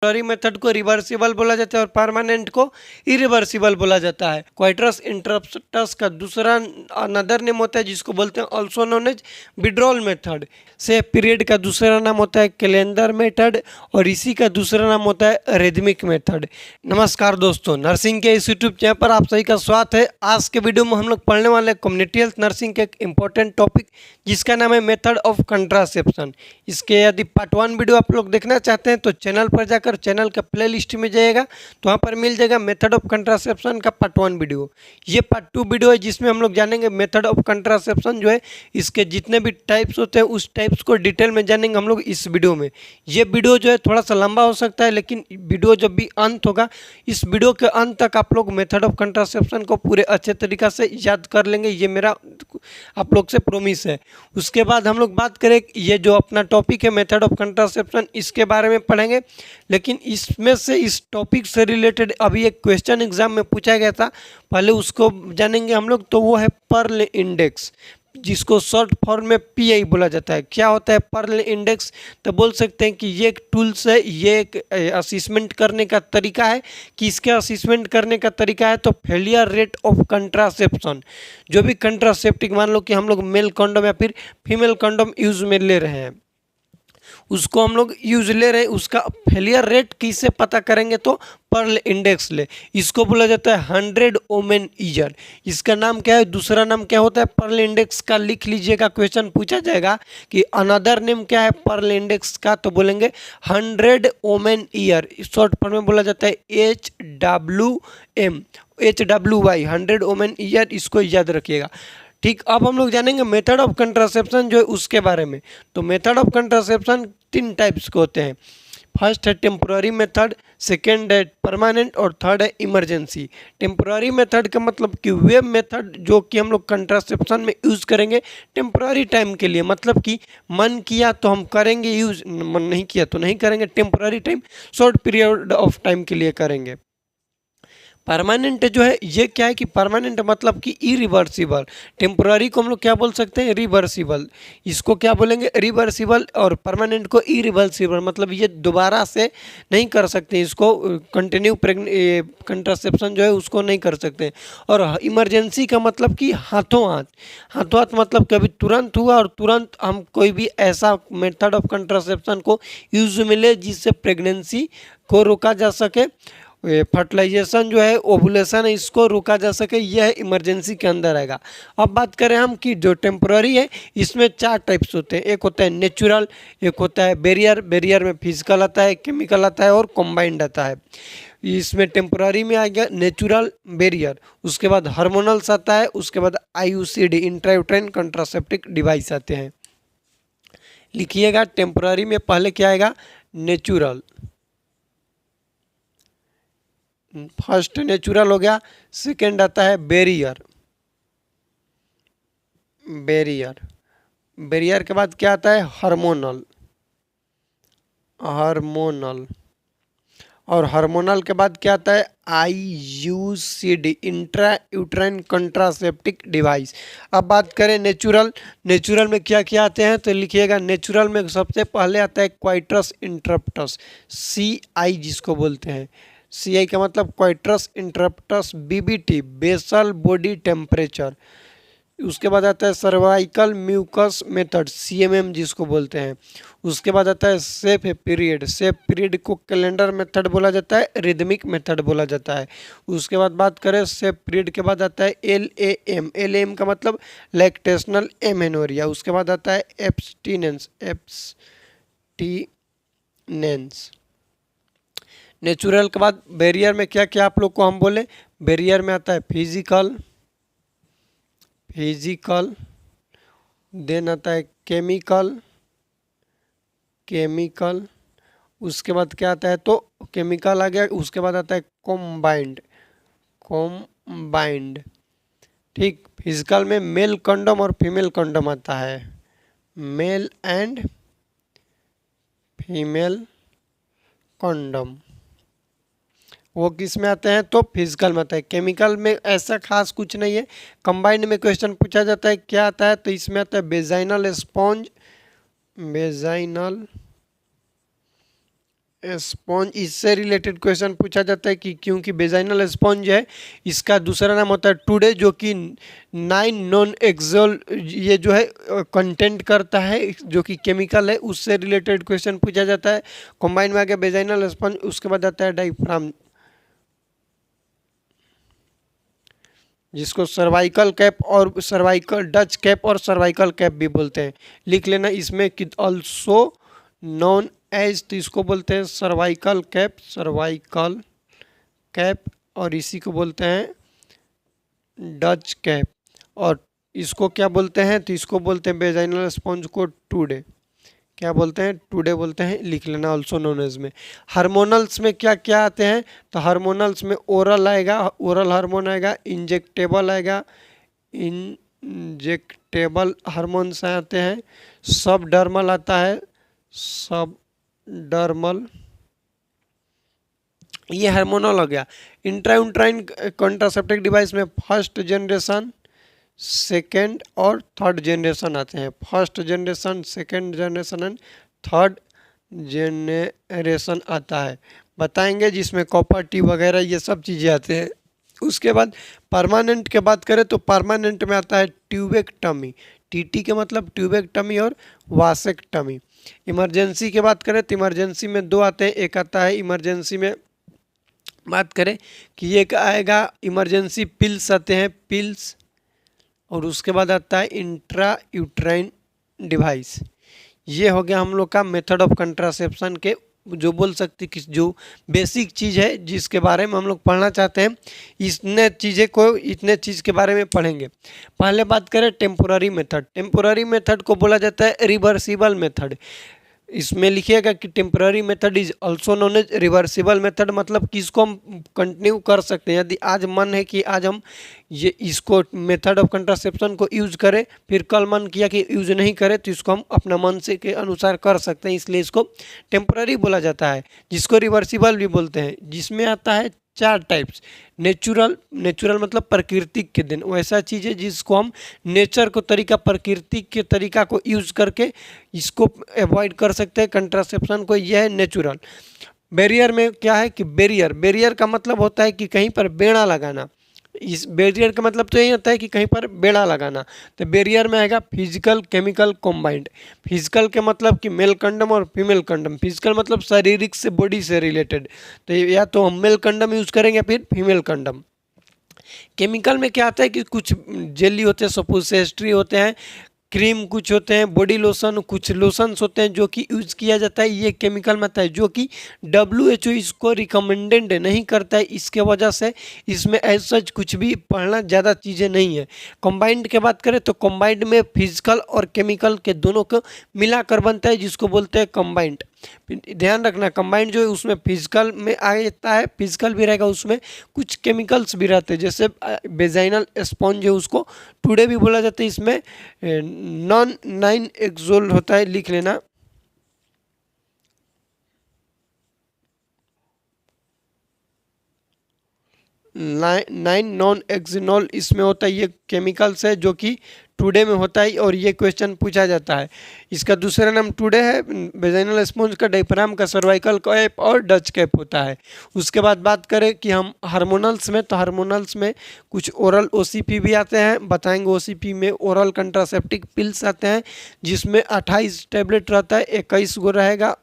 Temporary method को reversible बोला जाता है और परमानेंट को इरिवर्सिबल बोला जाता है। क्वाइट्रस इंटरप्टस का दूसरा अनदर नेम होता है जिसको बोलते हैं also known as withdrawal method. से पीरियड का दूसरा नाम होता है कैलेंडर मेथड और इसी का दूसरा नाम होता है रिदमिक मेथड। नमस्कार दोस्तों, नर्सिंग के इस यूट्यूब चैनल पर आप सभी का स्वागत है। आज के वीडियो में हम लोग पढ़ने वाले कम्युनिटी हेल्थ नर्सिंग के एक इंपॉर्टेंट टॉपिक जिसका नाम है मेथड ऑफ कंट्रासेप्शन। इसके यदि पार्ट 1 वीडियो आप लोग देखना चाहते हैं तो चैनल पर जाकर चैनल का प्ले लिस्ट में जाइएगा तो वहाँ पर मिल जाएगा मेथड ऑफ कंट्रासेप्शन का पार्ट 1 वीडियो। ये पार्ट 2 वीडियो है जिसमें हम लोग जानेंगे मेथड ऑफ कंट्रासेप्शन जो है इसके जितने भी टाइप्स होते हैं उस टाइप्स को डिटेल में जानेंगे हम लोग इस वीडियो में। ये वीडियो जो है थोड़ा सा लंबा हो सकता है, लेकिन वीडियो जब भी अंत होगा इस वीडियो के अंत तक आप लोग मेथड ऑफ कंट्रासेप्शन को पूरे अच्छे तरीक़ा से याद कर लेंगे, ये मेरा आप लोग से प्रॉमिस है। उसके बाद हम लोग बात करें ये जो अपना टॉपिक है मेथड ऑफ कंट्रासेप्शन इसके बारे में पढ़ेंगे, लेकिन इसमें से इस टॉपिक से रिलेटेड अभी एक क्वेश्चन एग्जाम में पूछा गया था, पहले उसको जानेंगे हम लोग। तो वो है पर्ल इंडेक्स, जिसको शॉर्ट फॉर्म में पीआई बोला जाता है। क्या होता है पर्ल इंडेक्स? तो बोल सकते हैं कि ये एक टूल्स है, ये एक असिसमेंट करने का तरीका है। कि इसके असिसमेंट करने का तरीका है तो फेलियर रेट ऑफ कंट्रासेप्शन, जो भी कंट्रासेप्टिक मान लो कि हम लोग मेल कंडोम या फिर फीमेल कंडोम यूज में ले रहे हैं, उसको हम लोग यूज ले रहे हैं, उसका फेलियर रेट किससे पता करेंगे? तो पर्ल इंडेक्स ले। इसको बोला जाता है 100 ओमेन ईयर। इसका नाम क्या है? दूसरा नाम क्या होता है पर्ल इंडेक्स का? लिख लीजिएगा, क्वेश्चन पूछा जाएगा कि अनदर नेम क्या है पर्ल इंडेक्स का, तो बोलेंगे 100 ओमेन ईयर। शॉर्ट फॉर्म में बोला जाता है HWM, HWY 100 ओमेन ईयर। इसको याद रखिएगा, ठीक। अब हम लोग जानेंगे मेथड ऑफ कंट्रासेप्शन जो है उसके बारे में। तो मेथड ऑफ कंट्रासेप्शन 3 टाइप्स के होते हैं। फर्स्ट है टेम्पोररी मेथड, सेकेंड है परमानेंट और थर्ड है इमरजेंसी। टेम्पोररी मेथड का मतलब कि वे मेथड जो कि हम लोग कंट्रासेप्शन में यूज़ करेंगे टेम्पोररी टाइम के लिए, मतलब कि मन किया तो हम करेंगे यूज़, मन नहीं किया तो नहीं करेंगे। Temporary time short period of time के लिए करेंगे। परमानेंट जो है ये क्या है कि परमानेंट मतलब कि इरिवर्सिबल। टेम्पोररी को हम लोग क्या बोल सकते हैं? रिवर्सिबल। इसको क्या बोलेंगे? रिवर्सिबल। और परमानेंट को इरिवर्सिबल, मतलब ये दोबारा से नहीं कर सकते, इसको कंटिन्यू कंट्रासेप्शन जो है उसको नहीं कर सकते। और इमरजेंसी का मतलब कि हाथों हाथ, हाथों हाथ मतलब कभी तुरंत हुआ और तुरंत हम कोई भी ऐसा मेथड ऑफ कंट्रासेप्शन को यूज में ले जिससे प्रेगनेंसी को रोका जा सके, फर्टिलाइजेशन जो है ओवुलेशन है इसको रोका जा सके, यह इमरजेंसी के अंदर आएगा। अब बात करें हम कि जो टेम्पोररी है इसमें 4 टाइप्स होते हैं। एक होता है नेचुरल, एक होता है बैरियर, बैरियर में फिजिकल आता है, केमिकल आता है और कॉम्बाइंड आता है। इसमें टेम्पोररी में आ गया नेचुरल, बैरियर, उसके बाद हार्मोनल्स आता है, उसके बाद IUCD इंट्रायूटेराइन कंट्रासेप्टिक डिवाइस आते हैं। लिखिएगा, टेम्पोररी में पहले क्या आएगा? नेचुरल, फर्स्ट नेचुरल हो गया। सेकेंड आता है बैरियर, बैरियर, बैरियर के बाद क्या आता है? हार्मोनल, हार्मोनल, और हार्मोनल के बाद क्या आता है? IUCD intra uterine contraceptive device. अब बात करें नेचुरल, नेचुरल में क्या क्या आते हैं तो लिखिएगा, नेचुरल में सबसे पहले आता है क्वाइट्रस इंटरप्टस, CI जिसको बोलते हैं। CI का मतलब coitus interruptus, BBT basal body temperature. उसके बाद आता है सर्वाइकल म्यूकस मेथड, CMM जिसको बोलते हैं। उसके बाद आता है सेफ पीरियड, सेफ पीरियड को कैलेंडर मेथड बोला जाता है, रिदमिक मेथड बोला जाता है। उसके बाद बात करें सेफ पीरियड के बाद आता है LAM, LAM का मतलब लैक्टेशनल एमेनोरिया। उसके बाद आता है एब्सटीनेंस, एब्सटीनेंस। नेचुरल के बाद बैरियर में क्या क्या आप लोग को हम बोले? बैरियर में आता है फिजिकल, फिजिकल, देन आता है केमिकल, केमिकल, उसके बाद क्या आता है? तो केमिकल आ गया। उसके बाद आता है कॉम्बाइंड, कॉम्बाइंड, ठीक। फिजिकल में मेल कंडोम और फीमेल कंडोम आता है, मेल एंड फीमेल कंडोम। वो किस में आते हैं? तो फिजिकल में आता है। केमिकल में ऐसा खास कुछ नहीं है। कंबाइंड में क्वेश्चन पूछा जाता है क्या आता है तो इसमें आता है वेजाइनल स्पॉन्ज, वेजाइनल स्पॉन्ज, इससे रिलेटेड क्वेश्चन पूछा जाता है कि क्योंकि वेजाइनल स्पॉन्ज है, इसका दूसरा नाम होता है टुडे, जो कि 9 नॉन एक्सोल ये जो है कंटेंट करता है, जो कि केमिकल है, उससे रिलेटेड क्वेश्चन पूछा जाता है। कंबाइन में आ गया वेजाइनल स्पॉन्ज, उसके बाद आता है डायफ्राम, जिसको सर्वाइकल कैप और सर्वाइकल डच कैप और सर्वाइकल कैप भी बोलते हैं। लिख लेना इसमें कि ऑल्सो नॉन एज, तो इसको बोलते हैं सर्वाइकल कैप, सर्वाइकल कैप, और इसी को बोलते हैं डच कैप। और इसको क्या बोलते हैं, तो इसको बोलते हैं वेजाइनल स्पॉन्ज को टुडे, क्या बोलते हैं, टुडे बोलते हैं। लिख लेना ऑल्सो नोन एज में। हार्मोनल्स में क्या क्या आते हैं, तो हार्मोनल्स में ओरल आएगा, ओरल हार्मोन आएगा, इंजेक्टेबल आएगा, इंजेक्टेबल हार्मोन्स आते हैं, सब डर्मल आता है, सब डर्मल, ये हार्मोनल हो गया। इंट्राउट्राइन कॉन्ट्रासेप्टिव डिवाइस में फर्स्ट जनरेशन, सेकेंड और थर्ड जनरेशन आते हैं। First generation, second generation and third generation आता है, बताएंगे, जिसमें कॉपर टी वगैरह ये सब चीज़ें आते हैं। उसके बाद परमानेंट के बात करें तो परमानेंट में आता है ट्यूबेक्टमी, टीटी के मतलब ट्यूबेक्टमी और वासेक्टमी। इमरजेंसी की बात करें तो इमरजेंसी में दो आते हैं, एक आता है इमरजेंसी में बात करें कि एक आएगा इमरजेंसी पिल्स आते हैं, पिल्स, और उसके बाद आता है इंट्रा यूट्राइन डिवाइस। ये हो गया हम लोग का मेथड ऑफ कंट्रासेप्शन के जो बोल सकते कि जो बेसिक चीज़ है जिसके बारे में हम लोग पढ़ना चाहते हैं, इतने चीज़ के बारे में पढ़ेंगे। पहले बात करें टेम्पोररी मेथड। टेम्पोररी मेथड को बोला जाता है रिवर्सिबल मेथड। इसमें लिखिएगा कि temporary method is also known as reversible method, मतलब कि इसको हम कंटिन्यू कर सकते हैं। यदि आज मन है कि आज हम ये इसको मेथड ऑफ कंट्रासेप्शन को यूज करें, फिर कल मन किया कि यूज नहीं करें, तो इसको हम अपना मन से के अनुसार कर सकते हैं, इसलिए इसको टेम्पररी बोला जाता है, जिसको रिवर्सिबल भी बोलते हैं। जिसमें आता है 4 टाइप्स। नेचुरल मतलब प्राकृतिक के दिन, वैसा चीज़ है जिसको हम नेचर को तरीका, प्रकृति के तरीका को यूज करके इसको अवॉइड कर सकते हैं कंट्रासेप्शन को, यह है नेचुरल। बैरियर में क्या है कि बैरियर का मतलब होता है कि कहीं पर बेड़ा लगाना। इस बैरियर का मतलब तो यही होता है कि कहीं पर बेड़ा लगाना। तो बैरियर में आएगा फिजिकल केमिकल कॉम्बाइंड। फिजिकल के मतलब कि मेल कंडम और फीमेल कंडम। फिजिकल मतलब शारीरिक से, बॉडी से रिलेटेड, तो या तो हम मेल कंडम यूज़ करेंगे फिर फीमेल कंडम। केमिकल में क्या आता है कि कुछ जेली होते हैं, सपोजिटरी होते हैं, क्रीम कुछ होते हैं, बॉडी लोशन, कुछ लोशंस होते हैं जो कि यूज़ किया जाता है, ये केमिकल में आता है, जो कि WHO इसको रिकमेंडेड नहीं करता है। इसके वजह से इसमें एज सच कुछ भी पढ़ना ज़्यादा चीज़ें नहीं है। कंबाइंड की बात करें तो कंबाइंड में फिजिकल और केमिकल के दोनों को मिलाकर बनता है, जिसको बोलते हैं कंबाइंड। ध्यान रखना, कंबाइंड जो है उसमें फिजिकल में आ जाता है, फिजिकल भी रहेगा, उसमें कुछ केमिकल्स भी रहते हैं, जैसे वेजाइनल स्पॉन्ज है उसको टुडे भी बोला जाता है। इसमें नॉन 9 एक्सोल होता है, लिख लेना। नाइन नॉन एक्सिनॉल इसमें होता है, ये केमिकल्स है जो कि टुडे में होता है, और ये क्वेश्चन पूछा जाता है। इसका दूसरा नाम टुडे है, वेजाइनल स्पॉन्ज का, डायफ्राम का, सर्वाइकल कैप और डच कैप होता है। उसके बाद बात करें कि हम हार्मोनल्स में, तो हार्मोनल्स में कुछ ओरल OCP भी आते हैं, बताएंगे। OCP में ओरल कंट्रासेप्टिक पिल्स आते हैं, जिसमें 28 टैबलेट रहता है, 21 गो रहेगा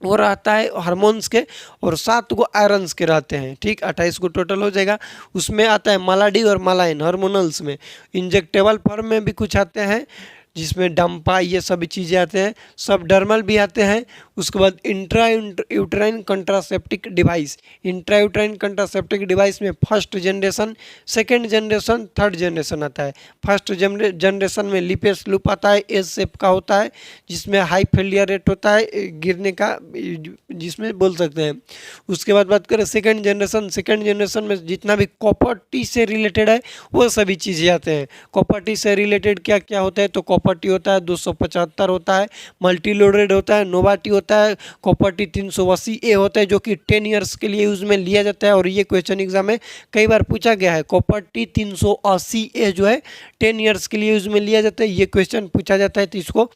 वो रहता है हार्मोन्स के, और 7 गो आयरन्स के रहते हैं, ठीक, 28 गो टोटल हो जाएगा। उसमें आता है मालाडी और मालाइन हार्मोनल्स में। इंजेक्टेबल फॉर्म में भी कुछ आते हैं, जिसमें डम्पा ये सभी चीज़ें आते हैं, सब डर्मल भी आते हैं। उसके बाद intra uterine contraceptive device. Intra uterine contraceptive device में first generation, second generation, third generation आता है। फर्स्ट जनरेशन में लिपेस लूप आता है, एस शेप का होता है, जिसमें हाई फेलियर रेट होता है गिरने का, जिसमें बोल सकते हैं। उसके बाद बात करें सेकेंड जनरेशन में जितना भी कॉपर टी से रिलेटेड है वो सभी चीज़ें आते हैं। कॉपर टी से रिलेटेड क्या क्या होता है, तो कॉपर कॉपर टी होता है 275 होता है, मल्टी लोडेड होता है, नोवा टी होता है, कॉपर टी 380A होता है जो कि 10 ईयर्स के लिए यूज़ में लिया जाता है। और ये क्वेश्चन एग्जाम में कई बार पूछा गया है, कॉपर टी 380A जो है 10 ईयर्स के लिए यूज़ में लिया जाता है, ये क्वेश्चन पूछा जाता है, तो इसको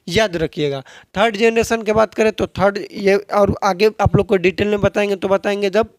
याद रखिएगा। थर्ड जनरेशन की बात करें तो थर्ड ये और आगे आप लोग को डिटेल में बताएंगे, तो बताएंगे जब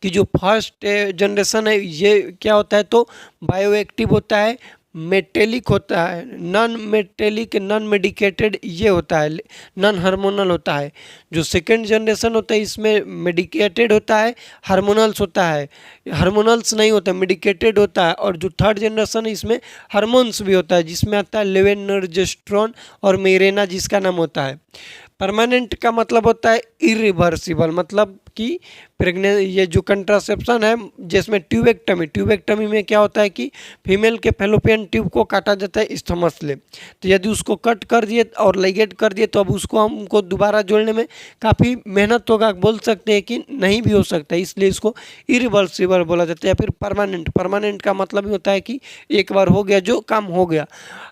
कि जो फर्स्ट जनरेशन है ये क्या होता है, तो बायोएक्टिव होता है, मेटेलिक होता है, नॉन मेटेलिक, नॉन मेडिकेटेड ये होता है, नॉन हार्मोनल होता है। जो सेकंड जनरेशन होता है इसमें मेडिकेटेड होता है, हार्मोनल्स होता है, हार्मोनल्स नहीं होता, मेडिकेटेड होता है। और जो थर्ड जनरेशन है इसमें हार्मोन्स भी होता है, जिसमें आता है लेवेनर्जेस्ट्रोन और मेरेना जिसका नाम होता है। परमानेंट का मतलब होता है इरिवर्सिबल, मतलब कि प्रेग्नेंट ये जो कंट्रासेप्शन है जिसमें ट्यूबेक्टमी में क्या होता है कि फीमेल के फेलोपियन ट्यूब को काटा जाता है इस्थमस से। तो यदि उसको कट कर दिए और लाइगेट कर दिए तो अब उसको हमको दोबारा जोड़ने में काफ़ी मेहनत होगा, बोल सकते हैं कि नहीं भी हो सकता है, इसलिए इसको इरिवर्सिबल बोला जाता है। या फिर परमानेंट का मतलब ही होता है कि एक बार हो गया जो काम हो गया।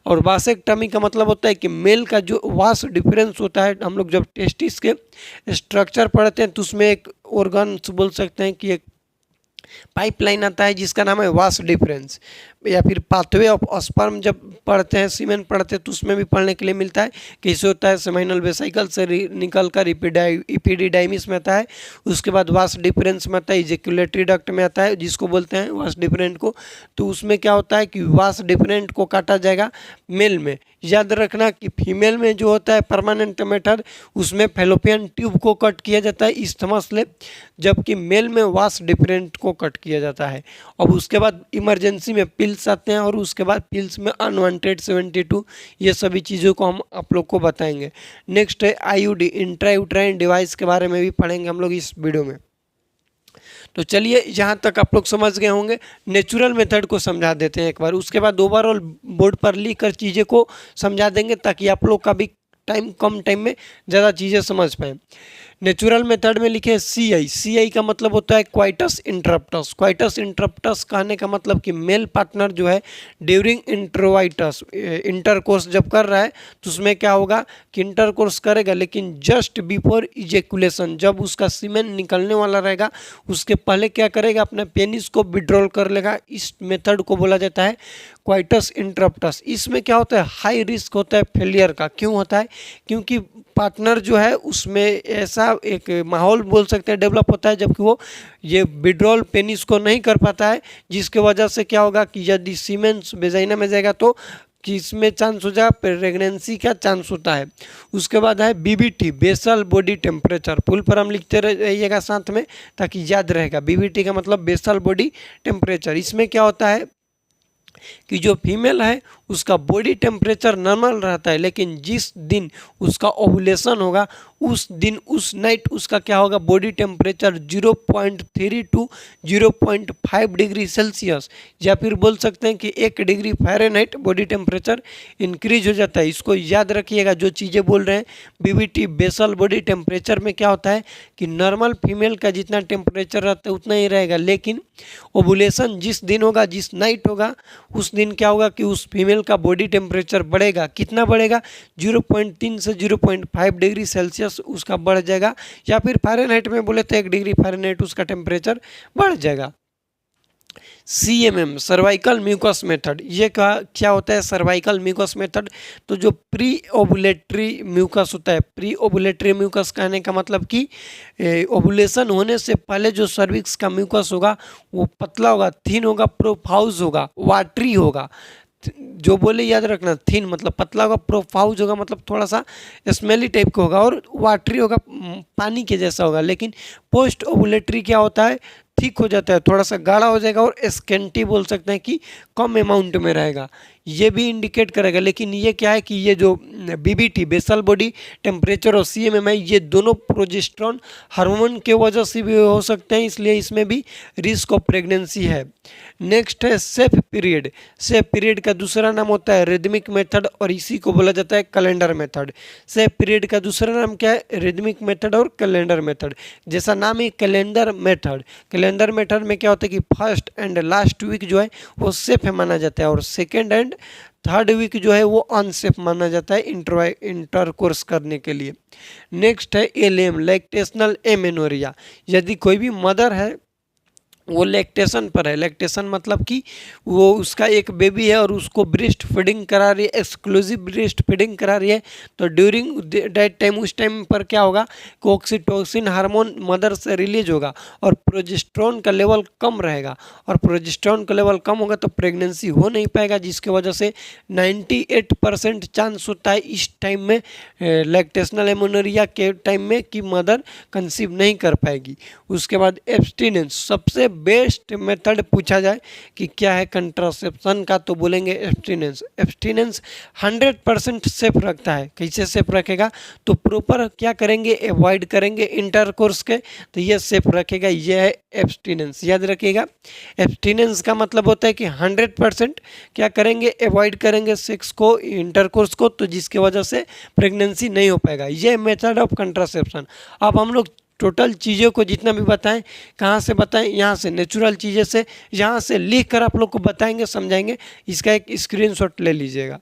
और वासेक्टमी का मतलब होता है कि मेल का जो वास डिफरेंस होता है, हम लोग जब टेस्टिस के स्ट्रक्चर पढ़ते हैं तो उसमें एक ऑर्गन्स बोल सकते हैं कि एक पाइपलाइन आता है जिसका नाम है वास डिफरेंस। या फिर पाथवे ऑफ स्पर्म जब पढ़ते हैं, सीमेन पढ़ते हैं, तो उसमें भी पढ़ने के लिए मिलता है कि इसे होता है सेमाइनल वेसिकल से निकल कर इपिडिडाइमिस में आता है। उसके बाद वास डिफरेंस में आता है, इजेक्युलेटरी डक्ट में आता है जिसको बोलते हैं वास डिफरेंट को। तो उसमें क्या होता है कि वास डिफरेंट को काटा जाएगा मेल में। याद रखना कि फीमेल में जो होता है परमानेंट मेथड उसमें फेलोपियन ट्यूब को कट किया जाता है इस्थमस ले, जबकि मेल में वास डिफरेंट को कट किया जाता है। अब उसके बाद इमरजेंसी में पिल्स आते हैं और उसके बाद पिल्स में अनवांटेड 72, ये सभी चीज़ों को हम आप लोग को बताएंगे। नेक्स्ट है आईयूडी, इंट्रायूट्राइन डिवाइस के बारे में भी पढ़ेंगे हम लोग इस वीडियो में। तो चलिए यहाँ तक आप लोग समझ गए होंगे, नेचुरल मेथड को समझा देते हैं एक बार, उसके बाद ओवरऑल बोर्ड पर लिख कर चीज़ें को समझा देंगे ताकि आप लोग का भी कम टाइम में ज़्यादा चीज़ें समझ पाएँ। नेचुरल मेथड में लिखे सी का मतलब होता है क्वाइटस इंटरप्टस कहने का मतलब कि मेल पार्टनर जो है ड्यूरिंग इंटरकोर्स जब कर रहा है तो उसमें क्या होगा कि इंटरकोर्स करेगा, लेकिन जस्ट बिफोर इजेकुलेशन, जब उसका सीमेन निकलने वाला रहेगा उसके पहले क्या करेगा, अपने पेनिस को विड्रॉल कर लेगा। इस मेथड को बोला जाता है क्वाइटस इंटरप्टस। इसमें क्या होता है, हाई रिस्क होता है फेलियर का। क्यों होता है, क्योंकि पार्टनर जो है उसमें ऐसा एक माहौल बोल सकते हैं डेवलप होता है जबकि वो ये विड्रॉल पेनिस को नहीं कर पाता है, जिसके वजह से क्या होगा कि यदि सीमेन वेजाइना में जाएगा तो कि इसमें चांस हो जाएगा, प्रेगनेंसी का चांस होता है। उसके बाद है BBT, basal body temperature, full form लिखते रहिएगा साथ में ताकि याद रहेगा। बीबीटी का मतलब बेसल बॉडी टेम्परेचर। इसमें क्या होता है कि जो फीमेल है उसका बॉडी टेम्परेचर नॉर्मल रहता है, लेकिन जिस दिन उसका ओवुलेशन होगा उस दिन उस नाइट उसका क्या होगा, body temperature 0.3 to 0.5 degree Celsius या फिर बोल सकते हैं कि 1 degree Fahrenheit body temperature increase हो जाता है। इसको याद रखिएगा जो चीज़ें बोल रहे हैं। बीबीटी बेसल बॉडी टेम्परेचर में क्या होता है कि नॉर्मल फीमेल का जितना टेम्परेचर रहता है उतना ही रहेगा, लेकिन ओवुलेशन जिस दिन होगा, जिस नाइट होगा, उस दिन क्या होगा कि उस फीमेल का बॉडी टेम्परेचर बढ़ेगा। कितना बढ़ेगा, 0.3 से 0.5 डिग्री सेल्सियस उसका बढ़ जाएगा, या फिर फ़ारेनहाइट में बोले तो 1 डिग्री फ़ारेनहाइट उसका टेम्परेचर बढ़ जाएगा। CMM सर्वाइकल म्यूकस मेथड, ये क्या होता है सर्वाइकल म्यूकस मेथड, तो जो प्री ओवुलेटरी म्यूकस होता है, प्री ओवुलेटरी म्यूकस कहने का मतलब कि ओवुलेशन होने से पहले जो सर्विक्स का म्यूकस होगा वो पतला होगा, थिन होगा, प्रोफाउज होगा, वाटरी होगा। जो बोले याद रखना, थिन मतलब पतला होगा, प्रोफाउज होगा मतलब थोड़ा सा स्मेली टाइप का होगा, और वाटरी होगा पानी के जैसा होगा। लेकिन पोस्ट ओवुलेटरी क्या होता है, थिक हो जाता है, थोड़ा सा गाढ़ा हो जाएगा, और स्केंटी बोल सकते हैं कि कम अमाउंट में रहेगा, ये भी इंडिकेट करेगा। लेकिन ये क्या है कि ये जो बीबीटी बेसल बॉडी टेम्परेचर और CMM ये दोनों प्रोजेस्टेरोन हार्मोन के वजह से भी हो सकते हैं, इसलिए इसमें भी रिस्क ऑफ प्रेगनेंसी है। नेक्स्ट है सेफ पीरियड। सेफ पीरियड का दूसरा नाम होता है रिदमिक मेथड, और इसी को बोला जाता है कैलेंडर मेथड। सेफ पीरियड का दूसरा नाम क्या है, रिदमिक मेथड और कैलेंडर मेथड। जैसा नाम है कैलेंडर मेथड, कैलेंडर मेथड में क्या होता है कि फर्स्ट एंड लास्ट वीक जो है वो सेफ माना जाता है, और सेकेंड एंड थर्ड वीक जो है वो अनसेफ माना जाता है इंटरकोर्स करने के लिए। नेक्स्ट है एलएम, लैक्टेशनल एमेनोरिया। यदि कोई भी मदर है वो लैक्टेशन पर है, लैक्टेशन मतलब कि वो उसका एक बेबी है और उसको ब्रेस्ट फीडिंग करा रही है, एक्सक्लूसिव ब्रेस्ट फीडिंग करा रही है, तो ड्यूरिंग दैट टाइम उस टाइम पर क्या होगा कि ऑक्सीटोसिन हार्मोन मदर से रिलीज होगा और प्रोजेस्टेरोन का लेवल कम रहेगा, और प्रोजेस्टेरोन का लेवल कम होगा तो प्रेगनेंसी हो नहीं पाएगा, जिसकी वजह से 98% चांस होता है इस टाइम में लैक्टेशनल एमेनोरिया के टाइम में कि मदर कंसीव नहीं कर पाएगी। उसके बाद एब्सटिनेंस, सबसे बेस्ट मेथड पूछा जाए कि क्या है कंट्रासेप्शन का तो बोलेंगे एब्सटिनेंस। एब्सटिनेंस 100% सेफ रखता है। कैसे सेफ रखेगा, तो प्रॉपर क्या करेंगे, अवॉइड करेंगे इंटरकोर्स के, तो ये सेफ रखेगा, ये है एब्सटिनेंस। याद रखिएगा, एब्सटिनेंस का मतलब होता है कि 100% क्या करेंगे, अवॉइड करेंगे सेक्स को, इंटरकोर्स को, तो जिसकी वजह से प्रेगनेंसी नहीं हो पाएगा। ये मेथड ऑफ कंट्रासेप्शन। अब हम लोग टोटल चीज़ों को जितना भी बताएं, कहाँ से बताएं, यहाँ से नेचुरल चीज़ें से, यहाँ से लिख कर आप लोग को बताएंगे, समझाएंगे। इसका एक स्क्रीनशॉट ले लीजिएगा।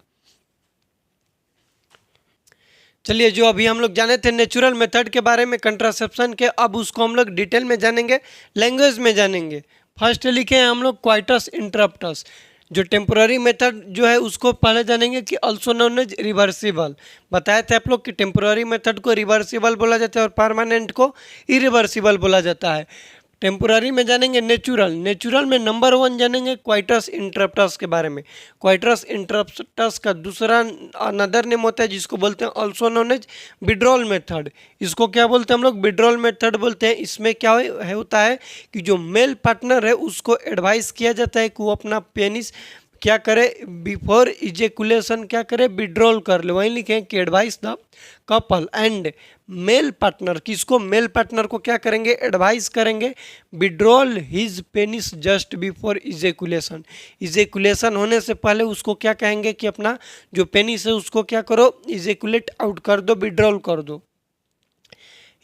चलिए, जो अभी हम लोग जाने थे नेचुरल मेथड के बारे में कंट्रासेप्शन के, अब उसको हम लोग डिटेल में जानेंगे, लैंग्वेज में जानेंगे। फर्स्ट लिखे हैं हम लोग क्वाइटस इंटरप्टस। जो टेम्पोररी मेथड जो है उसको पहले जानेंगे कि ऑल्सो नोन एज रिवर्सिबल। बताए थे आप लोग कि टेम्पोररी मेथड को रिवर्सिबल बोला जाता है और परमानेंट को इरिवर्सिबल बोला जाता है। टेम्पोररी में जानेंगे नेचुरल। नेचुरल में नंबर 1 जानेंगे क्वाइटस इंटरप्टस के बारे में। क्वाइटस इंटरप्टस का दूसरा अनदर नेम होता है जिसको बोलते हैं also known as withdrawal method. इसको क्या बोलते हैं हम लोग, विड्रॉल मेथड बोलते हैं। इसमें क्या होता है कि जो मेल पार्टनर है उसको एडवाइस किया जाता है कि वो अपना पेनिस क्या करे, बिफोर इजेकुलेशन क्या करे, विड्रॉल कर ले। वहीं लिखे कि advice the couple and male partner, किसको, मेल पार्टनर को क्या करेंगे, एडवाइस करेंगे withdrawal his penis just before ejaculation. Ejaculation होने से पहले उसको क्या कहेंगे कि अपना जो पेनिस है उसको क्या करो, इजेकुलेट आउट कर दो, विड्रॉल कर दो।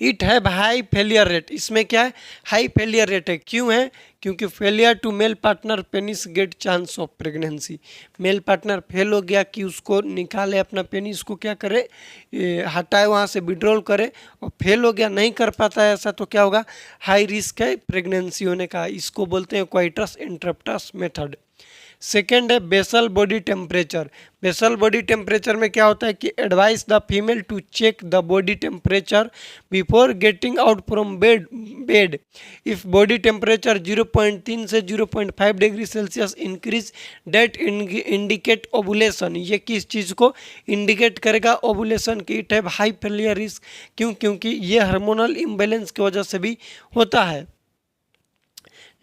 It have high failure rate. इसमें क्या है, हाई फेलियर रेट है। क्यों है, क्योंकि failure to male partner penis get chance of pregnancy. Male partner fail हो गया कि उसको निकाले, अपना पेनिस को क्या करे, हटाए, वहाँ से विड्रॉल करे, और फेल हो गया, नहीं कर पाता है ऐसा, तो क्या होगा, हाई रिस्क है प्रेगनेंसी होने का। इसको बोलते हैं क्वाइटस इंटरप्टस मेथड। सेकेंड है basal body temperature. Basal body temperature में क्या होता है कि advice the female to check the body temperature before getting out from bed. If body temperature 0.3 से 0.5 degree Celsius increase that indicate ovulation. ये किस चीज़ को इंडिकेट करेगा, ओवुलेशन की। It have high failure risk. क्यों, क्योंकि ये हार्मोनल इम्बैलेंस की वजह से भी होता है।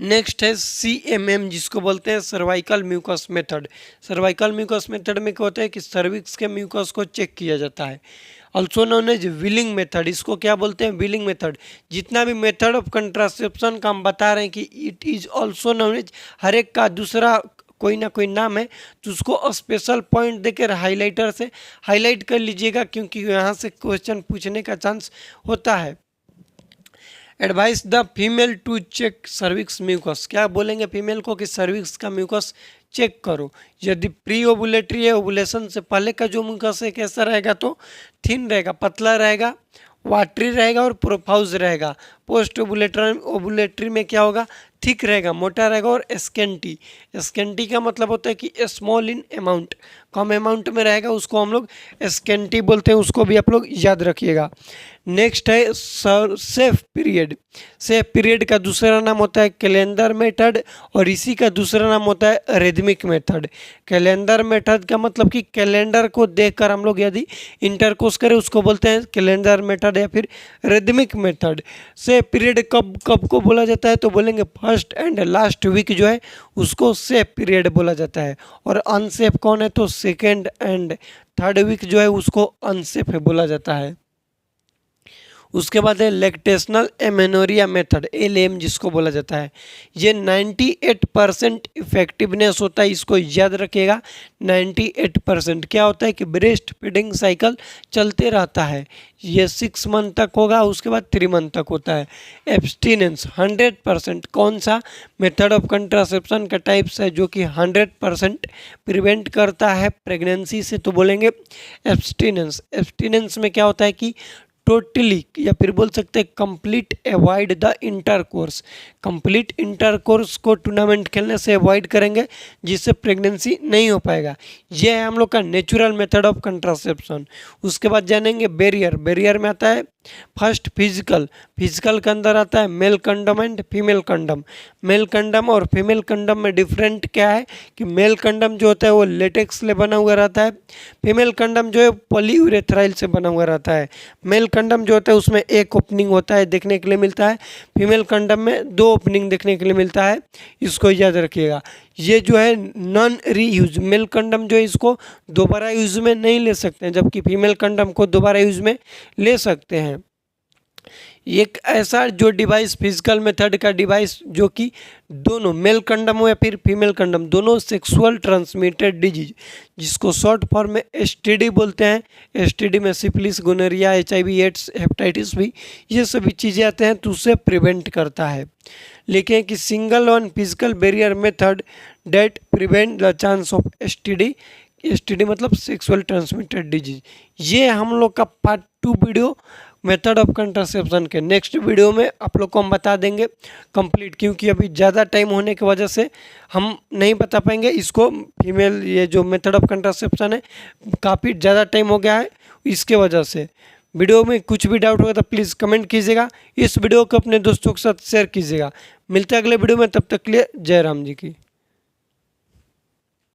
नेक्स्ट है CMM, जिसको बोलते हैं cervical mucus method. Cervical mucus method में क्या होता है कि सर्विक्स के म्यूकस को चेक किया जाता है। Also known as Billings method. इसको क्या बोलते हैं, विलिंग मेथड। जितना भी मेथड ऑफ कंट्रासेप्शन का हम बता रहे हैं कि it is also known as, हर एक का दूसरा कोई ना कोई नाम है, तो उसको स्पेशल पॉइंट देकर हाईलाइटर से हाईलाइट कर लीजिएगा, क्योंकि यहाँ से क्वेश्चन पूछने का चांस होता है। Advice the female to check cervix mucus. क्या बोलेंगे फीमेल को कि सर्विक्स का म्यूकस चेक करो। यदि प्री ओवुलेटरी है, ओवुलेशन से पहले का जो म्यूकस है कैसा रहेगा, तो थिन रहेगा, पतला रहेगा, वाटरी रहेगा और प्रोफाउज रहेगा। पोस्ट ओवुलेटरी में क्या होगा, थिक रहेगा, मोटा रहेगा और स्केंटी। स्केंटी का मतलब होता है कि small in amount, come amount में रहेगा, उसको हम लोग स्केंटी बोलते हैं। उसको भी आप लोग याद रखिएगा। नेक्स्ट है सेफ पीरियड। सेफ पीरियड का दूसरा नाम होता है कैलेंडर मेथड, और इसी का दूसरा नाम होता है रिदमिक मेथड। कैलेंडर मेथड का मतलब कि कैलेंडर को देखकर हम लोग यदि इंटरकोर्स करें उसको बोलते हैं कैलेंडर मेथड या फिर रिदमिक मेथड। सेफ पीरियड कब कब को बोला जाता है, तो बोलेंगे फर्स्ट एंड लास्ट वीक जो है उसको सेफ पीरियड बोला जाता है। और अनसेफ कौन है, तो सेकेंड एंड थर्ड वीक जो है उसको अनसेफ बोला जाता है। उसके बाद है लैक्टेशनल एमेनोरिया मेथड, LAM जिसको बोला जाता है। ये 98% इफेक्टिवनेस होता है, इसको याद रखिएगा। 98% क्या होता है कि ब्रेस्ट फीडिंग साइकिल चलते रहता है, ये 6 मंथ तक होगा, उसके बाद 3 मंथ तक होता है। एब्सटिनेंस 100%, कौन सा मेथड ऑफ कंट्रासेप्शन का टाइप्स है जो कि 100% प्रिवेंट करता है प्रेगनेंसी से, तो बोलेंगे एब्सटिनेंस। एब्सटिनेंस में क्या होता है कि टोटली या फिर बोल सकते हैं complete avoid the intercourse, complete intercourse को टूर्नामेंट खेलने से अवॉइड करेंगे जिससे प्रेगनेंसी नहीं हो पाएगा। ये है हम लोग का नेचुरल मेथड ऑफ कंट्रासेप्शन। उसके बाद जानेंगे बैरियर। बैरियर में आता है फर्स्ट फिजिकल, फिजिकल के अंदर आता है male condom and female condom. Male condom और फीमेल कंडम में डिफरेंट क्या है कि मेल कंडम जो होता है वो लेटेक्स से बना हुआ रहता है, फीमेल कंडम जो है पॉलीयूरेथ्राइल से बना हुआ रहता है। मेल कंडम जो होता है उसमें एक ओपनिंग होता है देखने के लिए मिलता है, फीमेल कंडम में 2 ओपनिंग देखने के लिए मिलता है, इसको याद रखिएगा। ये जो है नॉन रीयूज, मेल कंडम जो है इसको दोबारा यूज में नहीं ले सकते हैं, जबकि फीमेल कंडम को दोबारा यूज में ले सकते हैं। एक ऐसा जो डिवाइस फिजिकल मेथड का डिवाइस जो कि दोनों मेल कंडम हो या फिर फीमेल कंडम दोनों सेक्सुअल ट्रांसमिटेड डिजीज, जिसको शॉर्ट फॉर्म में STD बोलते हैं। STD में syphilis, gonorrhoea, HIV, AIDS, hepatitis भी, ये सभी चीज़ें आते हैं, तो उससे प्रिवेंट करता है। लेकिन कि single one physical barrier method that prevent the chance of STD मतलब सेक्सुअल ट्रांसमिटेड डिजीज। ये हम लोग का part 2 video method of contraception के। नेक्स्ट वीडियो में आप लोग को हम बता देंगे कंप्लीट, क्योंकि अभी ज़्यादा टाइम होने की वजह से हम नहीं बता पाएंगे इसको। फीमेल ये जो मेथड ऑफ कंट्रासेप्शन है काफ़ी ज़्यादा टाइम हो गया है, इसके वजह से वीडियो में कुछ भी डाउट होगा तो प्लीज़ कमेंट कीजिएगा। इस वीडियो को अपने दोस्तों के साथ शेयर कीजिएगा। मिलते हैं अगले वीडियो में, तब तक के लिए जय राम जी की।